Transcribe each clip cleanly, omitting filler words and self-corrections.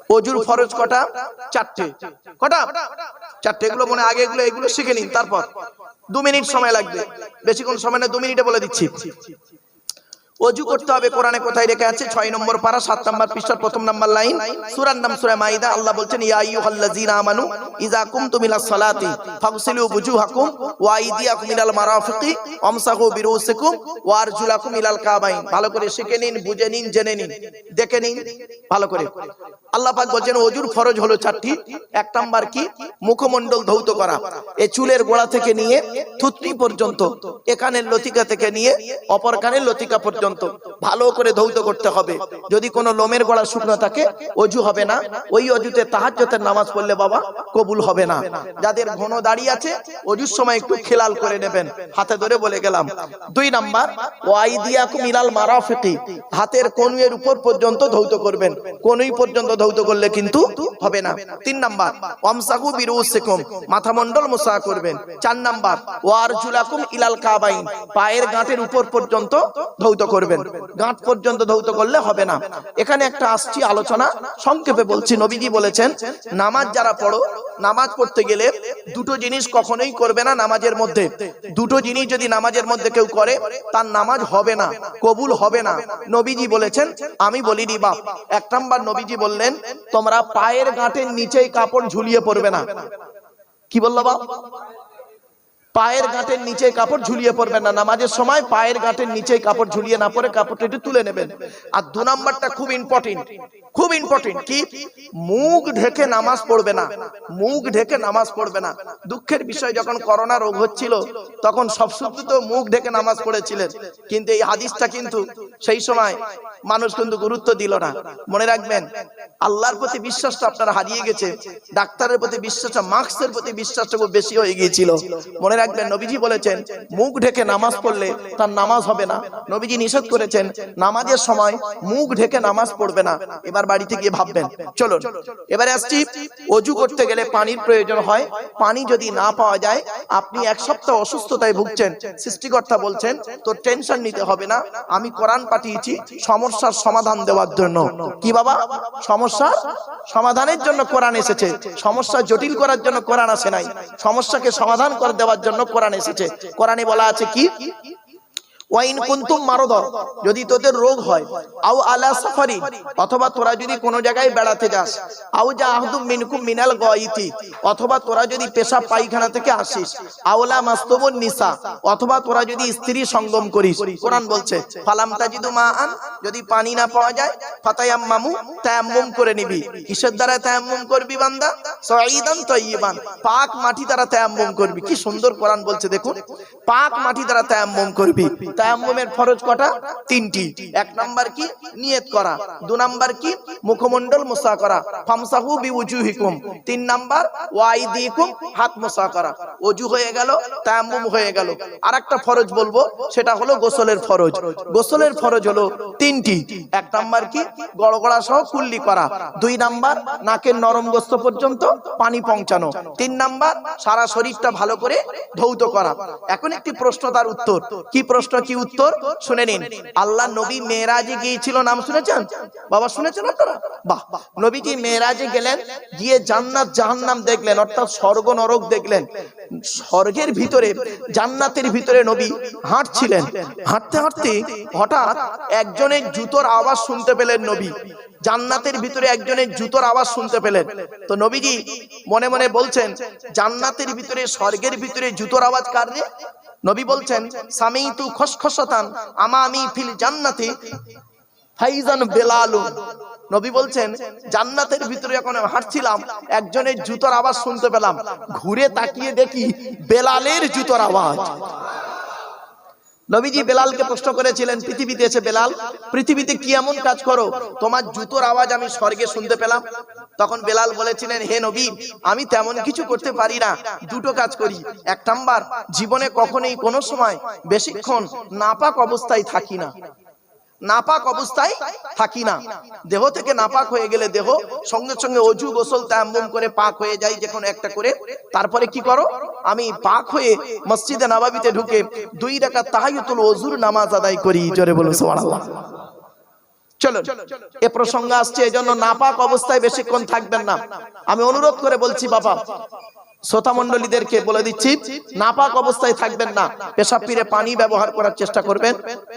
অজুর ফরজ কটা? চারটে। কটা? চারটে। এগুলো মনে আগে এগুলো শিখে নিন, তারপর 2 মিনিট সময় লাগবে, বেশিক্ষণ সময় না, 2 মিনিটে বলে দিচ্ছি। অজু করতে হবে কোরআনে কোথায় লেখা আছে? 6 নম্বর পারা 7 নম্বর পৃষ্ঠার প্রথম নম্বর লাইন, সূরার নাম সূরা মাইদা। আল্লাহ বলছেন ইয়া আইয়ুহাল্লাযীনা আমানু ইযা কুমতুম ইলাস সালাতি ফাগসিলু বুজুহাকুম ওয়া আইদিয়াকুম ইলাল মারাফিকি ওয়ামসাহু বিরুসিকুম ওয়া আরজুলাকুম ইলাল কাবাইন। ভালো করে শিখে নিন, বুঝে নিন, জেনে নিন, দেখে নিন ভালো করে। আল্লাহ পাক বলেন অজুর ফরজ হলো 4টি। 1 নাম্বার কি? মুখমণ্ডল ধৌত করা। এই চুলের গোড়া থেকে নিয়ে থুতনি পর্যন্ত, এখানের লতিকা থেকে নিয়ে অপর কানের লতিকা পর্যন্ত ভালো করে ধৌত করতে হবে। যদি কোনো লোমের গোড়া শুকনো থাকে অজু হবে না। ওই অজুতে তাহাজ্জুদের নামাজ পড়লে বাবা কবুল হবে না। যাদের ঘন দাড়ি আছে অজুর সময় একটু খেলাল করে নেবেন, হাতে ধরে বলে গেলাম। 2 নাম্বার ওয়াইদিয়াকুম ইলাল মারাফিকি, হাতের কনুইয়ের উপর পর্যন্ত ধৌত করবেন। কনুই পর্যন্ত ধৌত করলে কিন্তু হবে না। 3 নাম্বার ওয়ামসাহু বিরুসিকুম, মাথামণ্ডল মুসা করবেন। 4 নাম্বার ওয়ারজুলাকুম ইলাল কাবাইন, পায়ের গাঁটের উপর পর্যন্ত ধৌত করবেন। গাঁট পর্যন্ত ধৌত করলে হবে না। এখানে একটা আসছি আলোচনা, সংক্ষেপে বলছি। নবীজি বলেছেন নামাজ যারা পড়ো, নামাজ পড়তে গেলে দুটো জিনিস কখনোই করবে না নামাজের মধ্যে। দুটো জিনিস যদি নামাজের মধ্যে কেউ করে তার নামাজ হবে না, কবুল হবে না। নবীজি বলেছেন, আমি বলিনি বাপ। 1 নাম্বার নবীজি বললেন তোমরা পায়ের গাঁটের নিচেই কাপড় ঝুলিয়ে পড়বে না। কি বললো বাপ? পায়ের গাঁটের নিচে কাপড় ঝুলিয়ে পড়বেন না নামাজের সময়। পায়ের গাঁটের নিচে কাপড় ঝুলিয়ে না পড়ে কাপড়টা একটু তুলে নেবেন। আর 2 নাম্বারটা খুব ইম্পর্টেন্ট, খুব ইম্পর্টেন্ট। কি? মুখ ঢেকে নামাজ পড়বে না। মুখ ঢেকে নামাজ পড়বে না। দুঃখের বিষয়, যখন করোনা রোগ হচ্ছিল তখন সব শুধু তো মুখ ঢেকে নামাজ পড়েছিলেন, কিন্তু এই হাদিসটা কিন্তু সেই সময় মানুষ কিন্তু গুরুত্ব দিল না। মনে রাখবেন, আল্লাহর প্রতি বিশ্বাসটা আপনার হারিয়ে গেছে, ডাক্তারের প্রতি বিশ্বাসটা, মাস্কের প্রতি বিশ্বাসটা খুব বেশি হয়ে গিয়েছিল। মনে রাখবেন, নবীজি বলেছেন মুখ ঢেকে নামাজ পড়লে তার নামাজ হবে না। নবীজি নিষেধ করেছেন নামাজের সময় মুখ ঢেকে নামাজ পড়বে না। এবার বাড়িতে গিয়ে ভাববেন। চলুন এবারে আসছি, অজু করতে গেলে পানির প্রয়োজন হয়। পানি যদি না পাওয়া যায়, আপনি 1 সপ্তাহ অসুস্থতায় ভুগছেন, সৃষ্টিকর্তা বলছেন তোর টেনশন নিতে হবে না, আমি কোরআন পাঠিয়েছি সমস্যার সমাধান দেওয়ার জন্য। কি বাবা? সমস্যার সমাধানের জন্য কোরআন এসেছে, সমস্যা জটিল করার জন্য কোরআন আসে নাই। সমস্যাকে সমাধান করে দেওয়ার জন্য কোরআন এসেছে। কোরআনে বলা আছে কি? ওয়াইন কুনতুম মারদা, যদি তোদের রোগ হয়, আও আলা সাফারি, অথবা তোরা যদি কোনো জায়গায় বেড়াতে যাস, আও জা আহদুম মিনকুম মিনাল গায়িতি, অথবা তোরা যদি পেশাব পায়খানা থেকে আসিস, আওলা মাসতুমুন নিসা, অথবা তোরা যদি স্ত্রী সঙ্গম করিস। কোরআন বলছে ফালাম তাজিদু মাআন, যদি পানি না পাওয়া যায়, ফাতায়াম্মামু, তায়াম্মুম করে নিবি। কিসের দ্বারা তায়াম্মুম করবি বান্দা? সাঈদান তাইয়িবান, পাক মাটি দ্বারা তায়াম্মুম করবি। কি সুন্দর কোরআন বলছে দেখুন, পাক মাটি দ্বারা তায়াম্মুম করবি। তায়াম্মুমের ফরজ কটা? 3টি। 1 নাম্বার কি? নিয়ত করা। 2 নাম্বার কি? মুখমণ্ডল মুসা করা, ফামসাহু বিউজুহিকুম। 3 নাম্বার ওয়াইদিকুম, হাত মুসা করা। ওযু হয়ে গেল, তায়াম্মুম হয়ে গেল। আরেকটা ফরজ বলবো, সেটা হলো গোসলের ফরজ। গোসলের ফরজ হলো 3টি। 1 নাম্বার কি? গড়গড়া সহ কুল্লি করা। 2 নাম্বার নাকের নরম গোস্ত পর্যন্ত পানি পৌঁছানো। 3 নাম্বার সারা শরীরটা ভালো করে ধৌত করা। এখন একটি প্রশ্ন, তার উত্তর। কি প্রশ্ন, কি উত্তর? শুনে নিন। আল্লাহ নবী মেরাজে গিয়েছিল, নাম শুনেছেন বাবা? শুনেছেন আপনারা? বাহ। নবীজি মেরাজে গেলেন, গিয়ে জান্নাত জাহান্নাম দেখলেন, অর্থাৎ স্বর্গ নরক দেখলেন। স্বর্গের ভিতরে, জান্নাতের ভিতরে নবী হাঁটছিলেন। হাঁটতে হাঁটতে হঠাৎ একজনের জুতোর আওয়াজ শুনতে পেলেন। নবী জান্নাতের ভিতরে একজনের জুতোর আওয়াজ শুনতে পেলেন। তো নবীজি মনে মনে বলছেন, জান্নাতের ভিতরে, স্বর্গের ভিতরে জুতোর আওয়াজ কার রে? নবী বলছেন সামিতু খসখসাতান আমামি ফিল জান্নাতি ফাইজান বেলালুন। নবী বলছেন জান্নাতের ভিতরে যখন হাঁটছিলাম, একজনের জুতোর আওয়াজ শুনতে পেলাম। ঘুরে তাকিয়ে দেখি বেলালের জুতোর আওয়াজ। নবীজি বেলালকে প্রশ্ন করেছিলেন, পৃথিবীতে এসে বেলাল, পৃথিবীতে কি এমন কাজ করো তোমার জুতোর আওয়াজ আমি স্বর্গে শুনতে পেলাম? তখন বেলাল বলেছিলেন, হে নবী, আমি তেমন কিছু করতে পারি না, 2টো কাজ করি। 1 নাম্বার, জীবনে কখনোই কোনো সময় বেশিক্ষণ নাপাক অবস্থায় থাকি না। নাপাক অবস্থায় থাকি না। দেহ থেকে নাপাক হয়ে গেলে দেহ সঙ্গে সঙ্গে অজু গোসল তায়াম্মুম করে পাক হয়ে যায়, যে কোনো একটা করে। তারপরে কি করো? আমি পাক হয়ে মসজিদে নববীতে ঢুকে 2 রাকাত তাহিয়াতুল ওযুর নামাজ আদায় করি। জোরে বলুন সুবহানাল্লাহ। চলো, এ প্রসঙ্গ আসছে, এজন্য নাপাক অবস্থায় বেশিক্ষণ থাকবেন না। আমি অনুরোধ করে বলছি বাবা, শ্রোতা মণ্ডলীদেরকে বলে দিচ্ছি, নাপাক অবস্থায় থাকবেন না। পেশাব ফিরে পানি ব্যবহার করার চেষ্টা করবেন,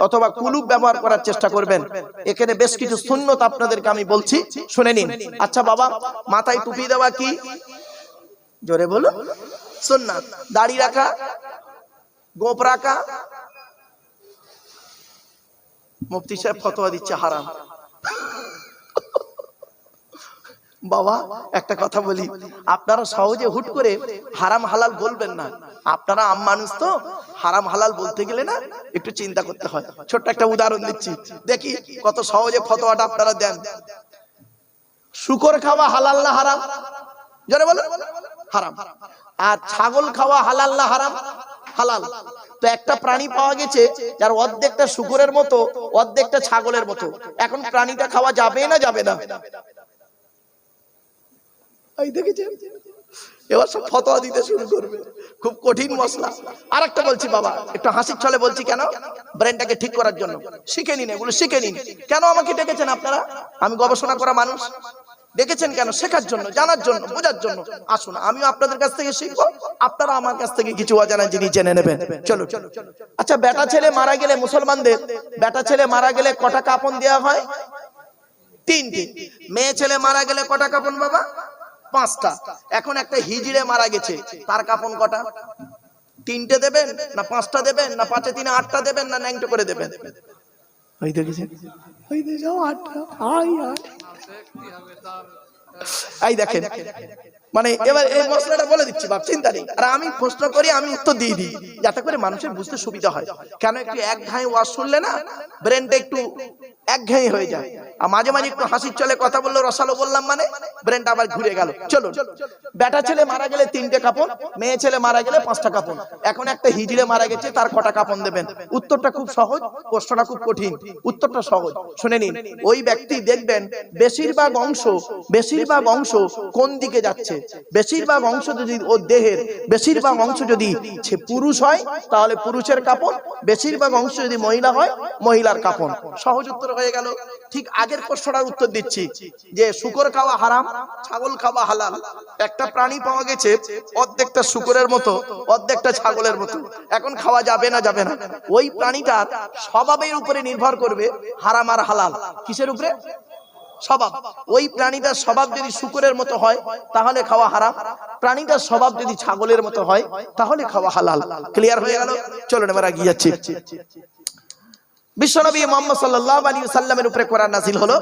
অথবা কুলুপ ব্যবহার করার চেষ্টা করবেন। এখানে বেশ কিছু সুন্নত আপনাদেরকে আমি বলছি, শুনে নিন। আচ্ছা বাবা, মাথায় টুপি দেওয়া কি? জোরে বলো। সুন্নাত। দাড়ি রাখা, গোঁফ রাখা, মুফতি সাহেব ফতোয়া দিচ্ছে হারাম। বাবা একটা কথা বলি, আপনারা সহজে হুট করে হারাম হালাল বলবেন না। আপনারা আম মানুষ তো, হারাম হালাল বলতে গেলে না একটু চিন্তা করতে হয়। ছোট্ট একটা উদাহরণ দিচ্ছি, দেখি কত সহজে ফতোয়াটা আপনারা দেন। শুকর খাওয়া হালাল না হারাম? জোরে বলো। হারাম। আর ছাগল খাওয়া হালাল না হারাম? হালাল। তো একটা প্রাণী পাওয়া গেছে যার অর্ধেকটা শুকরের মতো, অর্ধেকটা ছাগলের মতো। এখন প্রাণীটা খাওয়া যাবে না যাবে না? এবার সব ফতোয়া দিতে শুরু করবে, খুব কঠিন মশলা। আর একটা বলছি বাবা, একটু হাসির ছলে বলছি, কেন? ব্রেনটাকে ঠিক করার জন্য। শিখে নিন, এগুলো শিখে নিন। কেন আমাকে ডেকেছেন আপনারা? আমি গবেষণা করা মানুষ। ডেকেছেন কেন? শেখার জন্য, জানার জন্য, বোঝার জন্য। আসুন, আমিও আপনাদের কাছ থেকে শিখবো, আপনারা আমার কাছ থেকে কিছু অজানা জিনিস জেনে নেবেন। চলো। আচ্ছা, বেটা ছেলে মারা গেলে, মুসলমানদের বেটা ছেলে মারা গেলে কটা কাফন দেওয়া হয়? 3টে। মেয়ে ছেলে মারা গেলে কটা কাফন বাবা? 5টা। এখন একটা হিজড়ে মারা গেছে, তার কাফন কটা? 3টে দেবেন না 5টা দেবেন, না 5 এ 3 8টা দেবেন, না ন্যাংটো করে দেবেন? ওই দেখেছেন, ওই দেখো 8টা। এই দেখেন, মানে এবার এই মশলাটা বলে দিচ্ছি বাপ, চিন্তা নেই। আর আমি প্রশ্ন করি, আমি উত্তর দিয়ে দিই, যাতে করে মানুষের বুঝতে সুবিধা হয়। কেন, একটু একঘায়ে ওয়াজ শুনলে না ব্রেনটা একটু একঘেয়ে হয়ে যায়। আর মাঝে মাঝে একটু হাসির চলে কথা বললো, রসালো বললাম মানে ব্রেনটা আবার ঘুরে গেল। চলো, বেটা ছেলে মারা গেলে 3টে কাপড়, মেয়ে ছেলে মারা গেলে 5টা কাপড়। এখন একটা হিজড়ে মারা গেছে, তার কটা কাপড় দেবেন? উত্তরটা খুব সহজ, প্রশ্নটা খুব কঠিন। উত্তরটা সহজ, শুনে নিন। ওই ব্যক্তি দেখবেন বেশিরভাগ অংশ কোন দিকে যাচ্ছে। বেশিরভাগ অংশ যদি ওর দেহের বেশিরভাগ অংশ যদি পুরুষ হয়, তাহলে পুরুষের কাপড়। বেশিরভাগ অংশ যদি মহিলা হয়, মহিলার কাপড়। সহজ উত্তর হয়ে গেল। ঠিক আগের প্রশ্নটার উত্তর দিচ্ছি, যে শুকর খাওয়া হারাম, ছাগল খাওয়া হালাল। একটা প্রাণী পাওয়া গেছে অর্ধেকটা শুকরের মতো, অর্ধেকটা ছাগলের মতো। এখন খাওয়া যাবে না যাবে না? ওই প্রাণীটার স্বভাবের উপরে নির্ভর করবে হারাম আর হালাল। কিসের উপরে? স্বভাব। ওই প্রাণীটার স্বভাব যদি শুকরের মতো হয়, তাহলে খাওয়া হারাম। প্রাণীটার স্বভাব যদি ছাগলের মতো হয়, তাহলে খাওয়া হালাল। ক্লিয়ার হয়ে গেল? চলুন এবার এগিয়ে যাচ্ছি। বিশ্বনবী মুহাম্মদ সাল্লাল্লাহু আলাইহি ওয়াসাল্লামের উপরে কোরআন নাযিল হলো,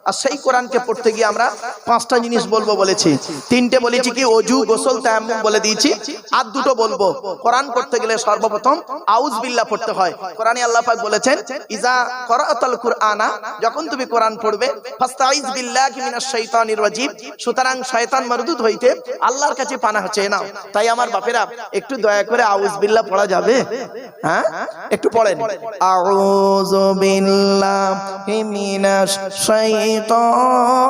আর সেই কোরআনকে পড়তে গিয়ে আমরা 5টা জিনিস বলবো বলেছি। 3টে বলেছি কি, ওযু, গোসল, তায়াম্মুম বলে দিয়েছি। আর 2টো বলবো। কোরআন পড়তে গেলে সর্বপ্রথম আউযু বিল্লাহ পড়তে হয়। কোরআনে আল্লাহ পাক বলেছেন, ইজা করাআতাল কুরআনা, যখন তুমি কোরআন পড়বে, ফাস্তাইজ বিল্লাহি মিনাশ শাইতানির রাজিম, সুতরাং শয়তান মারদুদ হইতে আল্লাহর কাছে পানাহ চেয়ে নাও। তাই আমার বাপেরা, একটু দয়া করে আউযু বিল্লাহ পড়া যাবে? হ্যাঁ, একটু পড়েন। আউযু বিল্লাহি মিনাশ শাইতানির